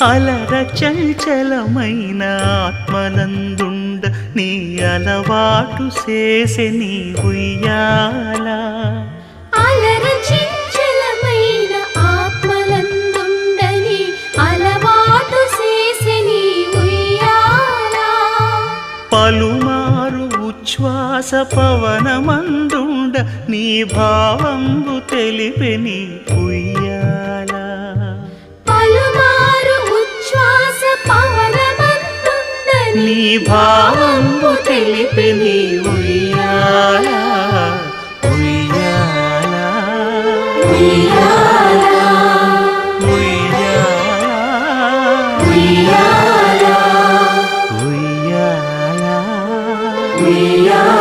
అలర చంచలమైన ఆత్మనందుండ నీ అలవాటు చేసే నీ ఉయ్యాల అలర చంచలమైన ఆత్మలందుండని అలవాటు చేసే నీ ఉయ్యాల పలుమారు ఉచ్ఛ్వాస పవనమందుండ నీ భావంబు తెలిపే నీ ఉయ్యాల పలుమారు ఉచ్ఛ్వాస పవనమందుండని నీ భావంబు తెలిపే నీ ఉయ్యాల ఉయ్యాల ఉయ్యాల ఉయ్యాల ఉయ్యాల ఉయ్యాల